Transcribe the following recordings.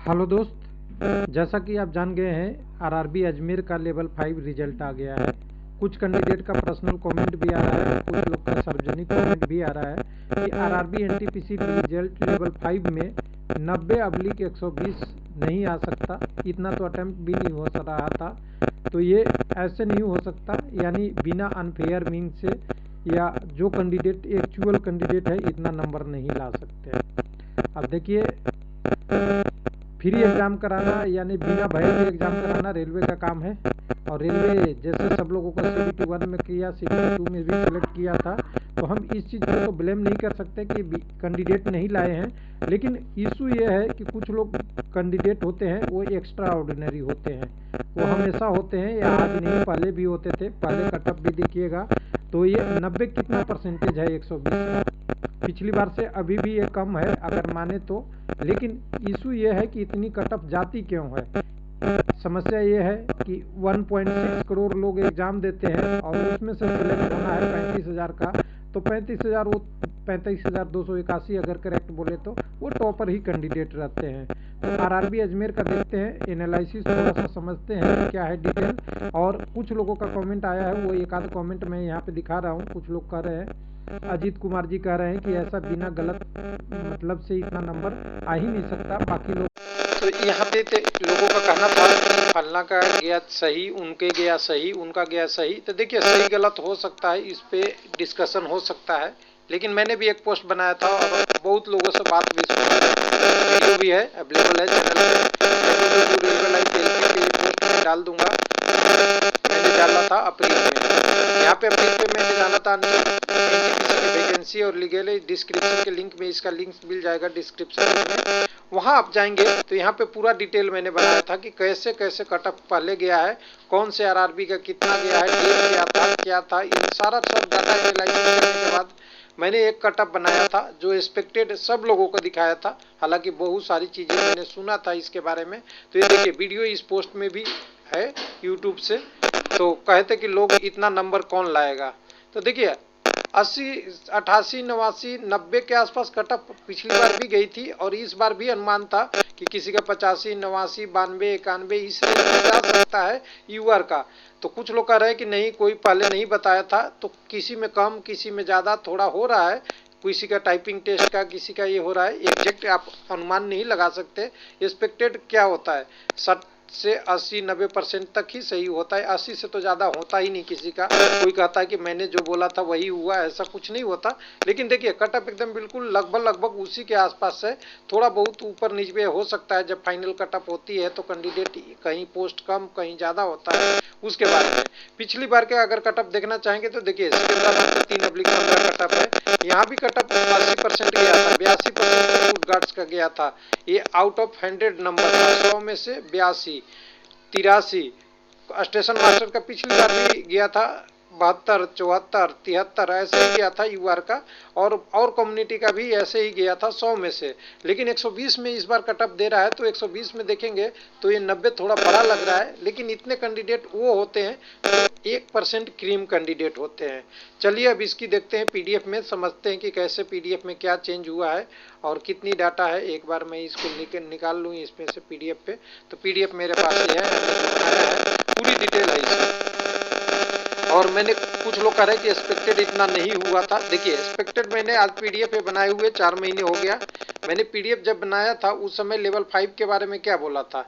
Hello दोस्त, जैसा कि आप जान गए हैं आरआरबी अजमेर का लेवल 5 रिजल्ट आ गया है। कुछ कैंडिडेट का पर्सनल कमेंट भी आ रहा है, कुछ लोग का सार्वजनिक कमेंट भी आ रहा है कि आरआरबी एनटीपीसी रिजल्ट लेवल 5 में 90/120 नहीं आ सकता। इतना तो अटेम्प्ट भी नहीं हो रहा था, तो ये ऐसे नहीं हो सकता, यानी बिना अनफेयर मीन से या जो कैंडिडेट एक्चुअल कैंडिडेट है इतना नंबर नहीं ला सकते। अब देखिए, फ्री एग्ज़ाम कराना यानी बिना भय के एग्ज़ाम कराना रेलवे का काम है। और रेलवे जैसे सब लोगों को CBT 1 में किया, CBT 2 में भी सेलेक्ट किया था, तो हम इस चीज़ को तो ब्लेम नहीं कर सकते कि कैंडिडेट नहीं लाए हैं। लेकिन इशू ये है कि कुछ लोग कैंडिडेट होते हैं वो एक्स्ट्रा ऑर्डिनरी होते हैं, वो हमेशा होते हैं, या आज नहीं पहले भी होते थे। पहले कटअप भी देखिएगा तो ये 90 कितना परसेंटेज है 120 का, पिछली बार से अभी भी ये कम है अगर माने तो। लेकिन इशू ये है कि इतनी कटअप जाती क्यों है। समस्या ये है कि 1.6 करोड़ लोग एग्ज़ाम देते हैं और उसमें से सेलेक्ट होना है 35,000 का, तो 35,000 वो 35,281 अगर करेक्ट बोले तो वो टॉपर ही कैंडिडेट रहते हैं। तो आरआरबी अजमेर का देखते हैं, एनालिसिस थोड़ा सा समझते हैं क्या है डिटेल। और कुछ लोगों का कमेंट आया है, वो एक आध कमेंट मैं यहाँ पे दिखा रहा हूँ। कुछ लोग कह रहे हैं, अजीत कुमार जी कह रहे हैं कि ऐसा बिना गलत मतलब से इतना नंबर आ ही नहीं सकता। बाकी लोग तो यहाँ पे लोगों का कहना था कि फलना का गया सही, उनके गया सही, उनका गया सही। तो देखिए, सही गलत हो सकता है, इस पे डिस्कशन हो सकता है। लेकिन मैंने भी एक पोस्ट बनाया था और बहुत लोगों से बात भी सुनी है, वीडियो भी है, अवेलेबल है चैनल पे पोस्ट डाल दूंगा। मैंने डाला था अप्रैल में, यहाँ पे अप्रैल पे मैंने डाला था वैकेंसी और लीगल। डिस्क्रिप्शन के लिंक में इसका लिंक मिल जाएगा डिस्क्रिप्शन में, वहाँ आप जाएंगे तो यहाँ पे पूरा डिटेल मैंने बनाया था कि कैसे कैसे कटअप पहले गया है, कौन से आरआरबी का कितना गया है, डेट क्या था, इन सारा सब डाटा एनालाइज करने के बाद मैंने एक कटअप बनाया था जो एक्सपेक्टेड सब लोगों को दिखाया था। हालांकि बहुत सारी चीज़ें मैंने सुना था इसके बारे में। तो ये देखिए, वीडियो इस पोस्ट में भी है यूट्यूब से। तो कहते कि लोग इतना नंबर कौन लाएगा। तो देखिए, 80, 88, 89, 90 के आसपास कटअप पिछली बार भी गई थी और इस बार भी अनुमान था कि किसी का 85, 89, 92, 91 इस रेंज में जा सकता है यूआर का। तो कुछ लोग कह रहे हैं कि नहीं, कोई पहले नहीं बताया था, तो किसी में कम किसी में ज़्यादा थोड़ा हो रहा है, किसी का टाइपिंग टेस्ट का किसी का ये हो रहा है। एग्जैक्ट आप अनुमान नहीं लगा सकते। एक्सपेक्टेड क्या होता है, 60 से 80-90% तक ही सही होता है, 80 से तो ज़्यादा होता ही नहीं किसी का। कोई कहता है कि मैंने जो बोला था वही हुआ, ऐसा कुछ नहीं होता। लेकिन देखिए, कटअप एकदम बिल्कुल लगभग उसी के आसपास है, थोड़ा बहुत ऊपर नीचे हो सकता है। जब फाइनल कटअप होती है तो कैंडिडेट कहीं पोस्ट कम कहीं ज़्यादा होता है, उसके बारे में। पिछली बार के अगर कटअप देखना चाहेंगे तो देखिए, 3/15 कटअप है, यहाँ भी कटअप 80% गया था, 82% गार्ड्स का गया था। ये आउट ऑफ 100 नंबर था, 100 में से 82, 83। स्टेशन मास्टर का पिछली बार भी गया था 72, 74, 73, ऐसे ही गया था यूआर का। और कम्युनिटी का भी ऐसे ही गया था 100 में से। लेकिन 120 में इस बार कटअप दे रहा है, तो 120 में देखेंगे तो ये 90 थोड़ा बड़ा लग रहा है। लेकिन इतने कैंडिडेट वो होते हैं तो 1% क्रीम कैंडिडेट होते हैं। चलिए अब इसकी देखते हैं पीडीएफ में, समझते हैं कि कैसे पीडीएफ में क्या चेंज हुआ है और कितनी डाटा है। एक बार मैं इसको निकाल लूँ इसमें से पीडीएफ पे। तो पीडीएफ मेरे पास ही है, पूरी डिटेल है इसमें। और मैंने, कुछ लोग कह रहे हैं कि एक्सपेक्टेड इतना नहीं हुआ था। देखिए, एक्सपेक्टेड मैंने आज पीडीएफ पे बनाए हुए 4 महीने हो गया। मैंने पीडीएफ जब बनाया था उस समय लेवल 5 के बारे में क्या बोला था,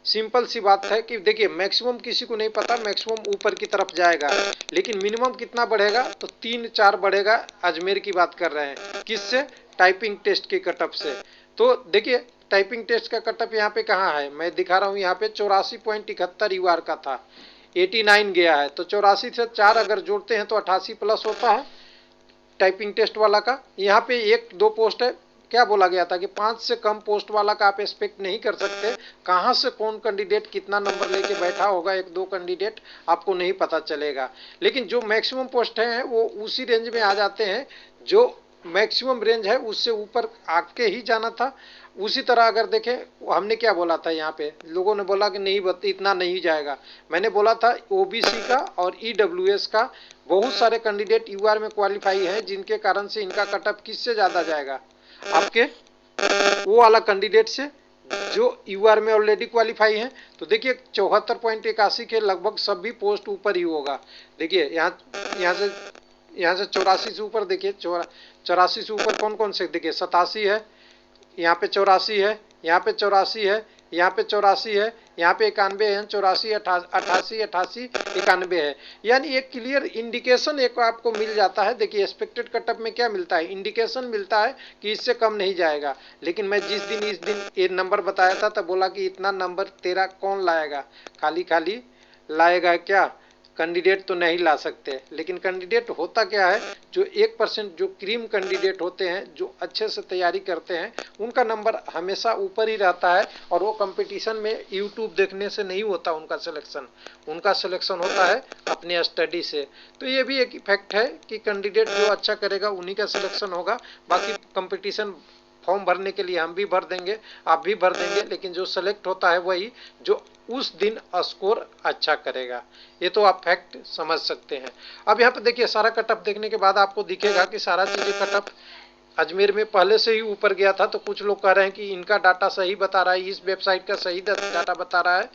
सिंपल सी बात है कि देखिए, मैक्सिमम किसी को नहीं पता, मैक्सिमम ऊपर की तरफ जाएगा, लेकिन मिनिमम कितना बढ़ेगा तो 3-4 बढ़ेगा। अजमेर की बात कर रहे हैं, किससे, टाइपिंग टेस्ट के कटअप से। तो देखिए, टाइपिंग टेस्ट का कटअप यहाँ पे कहाँ है, मैं दिखा रहा हूँ यहाँ पे 84.71 यूआर का था, 89 गया है। तो 84 से 4 अगर जोड़ते हैं तो 88 प्लस होता है टाइपिंग टेस्ट वाला का। यहाँ पे 1-2 पोस्ट है, क्या बोला गया था कि 5 से कम पोस्ट वाला का आप एक्सपेक्ट नहीं कर सकते। कहाँ से कौन कैंडिडेट कितना नंबर लेके बैठा होगा, 1-2 कैंडिडेट आपको नहीं पता चलेगा। लेकिन जो मैक्सिमम पोस्ट हैं वो उसी रेंज में आ जाते हैं, जो मैक्सिमम रेंज है उससे ऊपर आके ही जाना था। उसी तरह अगर देखें, हमने क्या बोला था, यहाँ पे लोगों ने बोला कि नहीं इतना नहीं जाएगा। मैंने बोला था ओबीसी का और ईडब्ल्यूएस का बहुत सारे कैंडिडेट यूआर में क्वालिफाई हैं, जिनके कारण से इनका कटअप किससे ज़्यादा जाएगा, आपके वो वाला कैंडिडेट से जो यूआर में ऑलरेडी क्वालिफाई हैं, तो देखिए 74.81 के लगभग सभी पोस्ट ऊपर ही होगा। देखिए यहाँ से 84 से ऊपर, देखिए 84 से ऊपर कौन कौन से, देखिए 87 है, यहाँ पे 84 है, यहाँ पे 84 है, यहाँ पे 84 है, यहाँ पे 91 है, 84, 88, 88, 91 है। यानी एक क्लियर इंडिकेशन एक आपको मिल जाता है। देखिए एक्सपेक्टेड कटअप में क्या मिलता है, इंडिकेशन मिलता है कि इससे कम नहीं जाएगा। लेकिन मैं इस दिन ये नंबर बताया था तब बोला कि इतना नंबर तेरा कौन लाएगा, खाली खाली लाएगा क्या, कैंडिडेट तो नहीं ला सकते। लेकिन कैंडिडेट होता क्या है, जो 1% जो क्रीम कैंडिडेट होते हैं, जो अच्छे से तैयारी करते हैं, उनका नंबर हमेशा ऊपर ही रहता है। और वो कंपटीशन में यूट्यूब देखने से नहीं होता उनका सिलेक्शन होता है अपने स्टडी से। तो ये भी एक इफेक्ट है कि कैंडिडेट जो अच्छा करेगा उन्हीं का सिलेक्शन होगा। बाकी कंपटीशन फॉर्म भरने के लिए हम भी भर देंगे, आप भी भर देंगे, लेकिन जो सेलेक्ट होता है वही जो उस दिन स्कोर अच्छा करेगा। ये तो आप फैक्ट समझ सकते हैं। अब यहाँ पे देखिए सारा कटअप देखने के बाद आपको दिखेगा कि सारा चीजें कटअप अजमेर में पहले से ही ऊपर गया था। तो कुछ लोग कह रहे हैं कि इनका डाटा सही बता रहा है, इस वेबसाइट का सही डाटा बता रहा है।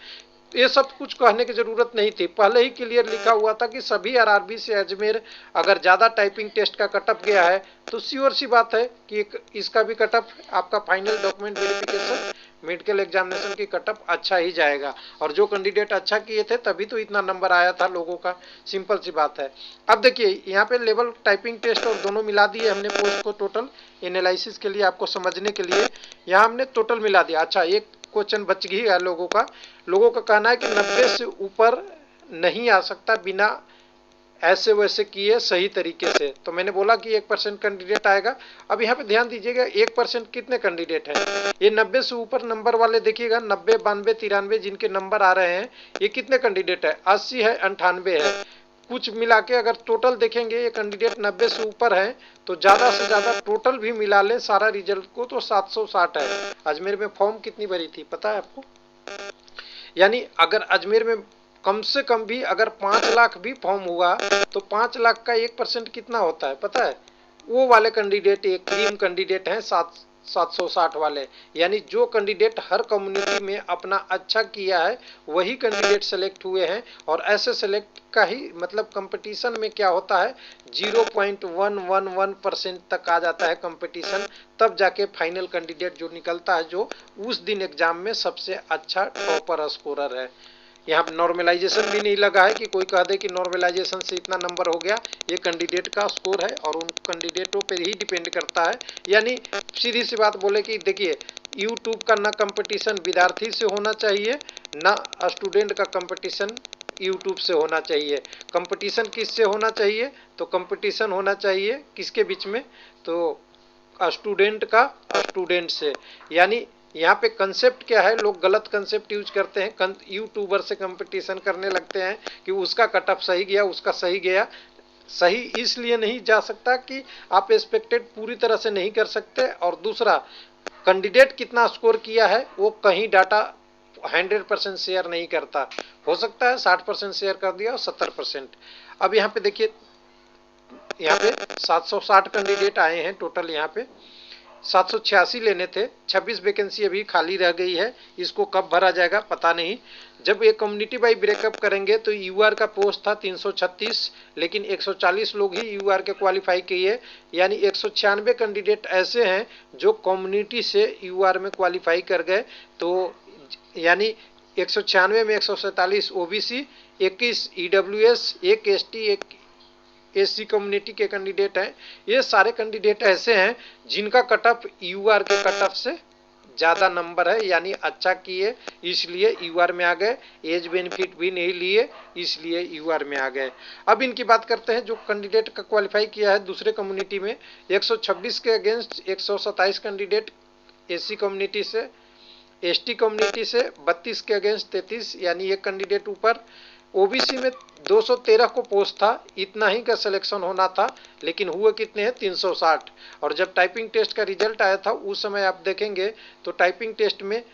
ये सब कुछ कहने की जरूरत नहीं थी, पहले ही क्लियर लिखा हुआ था कि सभी आरआरबी से अजमेर अगर ज्यादा टाइपिंग टेस्ट का कटअप गया है तो श्योर सी बात है कि इसका भी कटअप आपका final document verification medical examination की कटअप अच्छा ही जाएगा। और जो कैंडिडेट अच्छा किए थे तभी तो इतना नंबर आया था लोगों का, सिंपल सी बात है। अब देखिए यहाँ पे लेवल टाइपिंग टेस्ट और दोनों मिला दिए हमने पोस्ट को टोटल एनालिसिस के लिए, आपको समझने के लिए यहाँ हमने टोटल मिला दिया। अच्छा एक क्वेश्चन बच गया लोगों का कहना है कि 90 से ऊपर नहीं आ सकता बिना ऐसे वैसे किए सही तरीके से। तो मैंने बोला कि 1% कैंडिडेट आएगा। अब यहाँ पे ध्यान दीजिएगा 1% कितने कैंडिडेट हैं, ये 90 से ऊपर नंबर वाले देखिएगा 90, 92, 93 जिनके नंबर आ रहे हैं, ये कितने कैंडिडेट है, 80 है, 98 है। कुछ मिला के अगर टोटल देखेंगे ये कैंडिडेट 90 से ऊपर है, तो ज्यादा से ज्यादा टोटल भी मिला ले सारा रिजल्ट को तो 760 है। अजमेर में फॉर्म कितनी भरी थी पता है आपको, यानी अगर अजमेर में कम से कम भी अगर 5 लाख भी फॉर्म हुआ तो 5 लाख का 1% कितना होता है पता है, वो वाले कैंडिडेट एक क्रीम कैंडिडेट हैं 760 वाले। यानी जो कैंडिडेट हर कम्युनिटी में अपना अच्छा किया है वही कैंडिडेट सेलेक्ट हुए हैं। और ऐसे सेलेक्ट का ही मतलब कंपटीशन में क्या होता है 0.111% तक आ जाता है कंपटीशन, तब जाके फाइनल कैंडिडेट जो निकलता है जो उस दिन एग्जाम में सबसे अच्छा टॉपर स्कोरर है। यहाँ नॉर्मलाइजेशन भी नहीं लगा है कि कोई कह दे कि नॉर्मलाइजेशन से इतना नंबर हो गया, ये कैंडिडेट का स्कोर है और उन कैंडिडेटों पर ही डिपेंड करता है। यानी सीधी सी बात बोले कि देखिए यूट्यूब का ना कंपटीशन विद्यार्थी से होना चाहिए ना स्टूडेंट का कंपटीशन यूट्यूब से होना चाहिए। कंपटीशन किससे होना चाहिए, तो कंपटीशन होना चाहिए किसके बीच में, तो स्टूडेंट का स्टूडेंट से। यानी यहाँ पे कंसेप्ट क्या है, लोग गलत कंसेप्ट यूज करते हैं, यूट्यूबर से कंपटीशन करने लगते हैं कि उसका कटअप सही गया, उसका सही गया। सही इसलिए नहीं जा सकता कि आप एक्सपेक्टेड पूरी तरह से नहीं कर सकते, और दूसरा कैंडिडेट कितना स्कोर किया है वो कहीं डाटा 100% शेयर नहीं करता, हो सकता है 60% शेयर कर दिया और 70%। अब यहाँ पे देखिए यहाँ पे 760 कैंडिडेट आए हैं टोटल, यहाँ पे 786 लेने थे, 26 वैकेंसी अभी खाली रह गई है, इसको कब भरा जाएगा पता नहीं। जब ये कम्युनिटी बाई ब्रेकअप करेंगे तो यूआर का पोस्ट था 336, लेकिन 140 लोग ही यूआर के क्वालिफाई किए, यानी 196 कैंडिडेट ऐसे हैं जो कम्युनिटी से यूआर में क्वालिफाई कर गए। तो यानी 196 में 147 OBC, 21 EWS, 1 ST, 1 SC community के कैंडिडेट हैं। ये सारे कैंडिडेट ऐसे हैं जिनका कटअप यूआर के कटअप से ज्यादा नंबर है, यानी अच्छा किए इसलिए यूआर में आ गए, एज बेनिफिट भी नहीं लिए इसलिए यूआर में आ गए। अब इनकी बात करते हैं जो कैंडिडेट का क्वालिफाई किया है दूसरे कम्युनिटी में। 126 के अगेंस्ट 127 कैंडिडेट एससी कम्युनिटी से, एसटी कम्युनिटी से 32 के अगेंस्ट 33, यानी एक कैंडिडेट ऊपर। ओबीसी में 213 को पोस्ट था, इतना ही का सिलेक्शन होना था, लेकिन हुए कितने हैं 360। और जब टाइपिंग टेस्ट का रिजल्ट आया था उस समय आप देखेंगे तो टाइपिंग टेस्ट में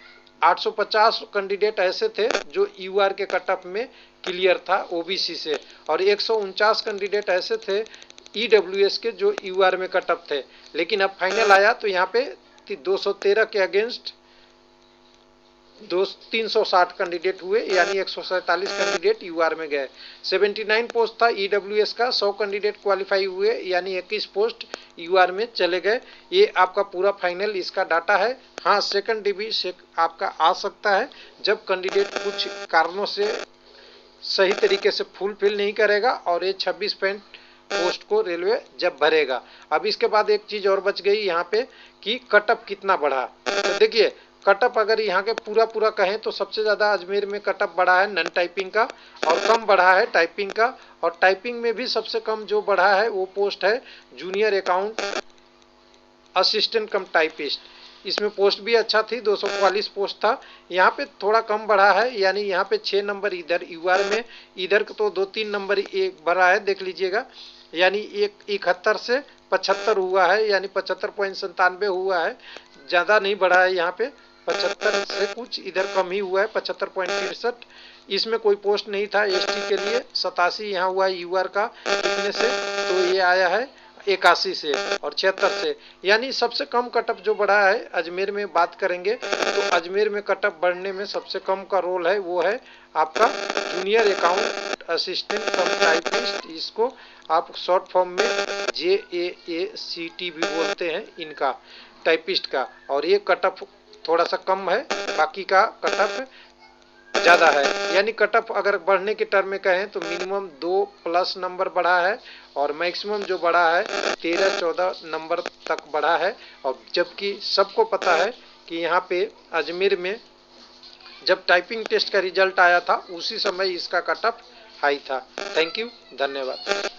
850 कैंडिडेट ऐसे थे जो यूआर के कटअप में क्लियर था ओबीसी से, और 149 कैंडिडेट ऐसे थे ईडब्ल्यूएस के जो यूआर में कटअप थे। लेकिन अब फाइनल आया तो यहाँ पे 213 के अगेंस्ट दो 360 कैंडिडेट हुए, यानी 147 कैंडिडेट यूआर में गए। 79 पोस्ट था ईडब्ल्यूएस का, 100 कैंडिडेट क्वालिफाई हुए, यानी 21 पोस्ट यूआर में चले गए। ये आपका पूरा फाइनल इसका डाटा है। हाँ, सेकंड डिवी से आपका आ सकता है जब कैंडिडेट कुछ कारणों से सही तरीके से फुलफिल नहीं करेगा और ये 26 पोस्ट को रेलवे जब भरेगा। अब इसके बाद एक चीज और बच गई यहाँ पे कि कटअप कितना बढ़ा। तो देखिए, कटअप अगर यहाँ के पूरा कहें तो सबसे ज्यादा अजमेर में कटअप बढ़ा है नॉन टाइपिंग का, और कम बढ़ा है टाइपिंग का। और टाइपिंग में भी सबसे कम जो बढ़ा है वो पोस्ट है जूनियर अकाउंट असिस्टेंट कम टाइपिस्ट। इसमें पोस्ट भी अच्छा थी, 244 पोस्ट था। यहाँ पे थोड़ा कम बढ़ा है, यानी यहाँ पे 6 नंबर इधर यूआर में, इधर तो 2-3 नंबर एक बढ़ा है, देख लीजिएगा। यानी 71 से 75 हुआ है, यानी 75.97 हुआ है, ज़्यादा नहीं बढ़ा है। यहाँ पे 75 से कुछ इधर कम ही हुआ है, 75.63। इसमें कोई पोस्ट नहीं था एसटी के लिए। 87 यहाँ हुआ है यूआर का, इतने से तो ये आया है 81 से और 76 से, यानी सबसे कम कटअप जो बढ़ा है अजमेर में बात करेंगे तो अजमेर में कटअप बढ़ने में सबसे कम का रोल है वो है आपका जूनियर अकाउंट असिस्टेंट कम टाइपिस्ट। इसको आप शॉर्ट फॉर्म में JAACT भी बोलते हैं इनका, टाइपिस्ट का। और ये कटअप थोड़ा सा कम है, बाकी का कटअप ज़्यादा है। यानी कटअप अगर बढ़ने के टर्म में कहें तो मिनिमम 2+ नंबर बढ़ा है और मैक्सिमम जो बढ़ा है 13-14 नंबर तक बढ़ा है। और जबकि सबको पता है कि यहाँ पे अजमेर में जब टाइपिंग टेस्ट का रिजल्ट आया था उसी समय इसका कटअप हाई था। थैंक यू, धन्यवाद।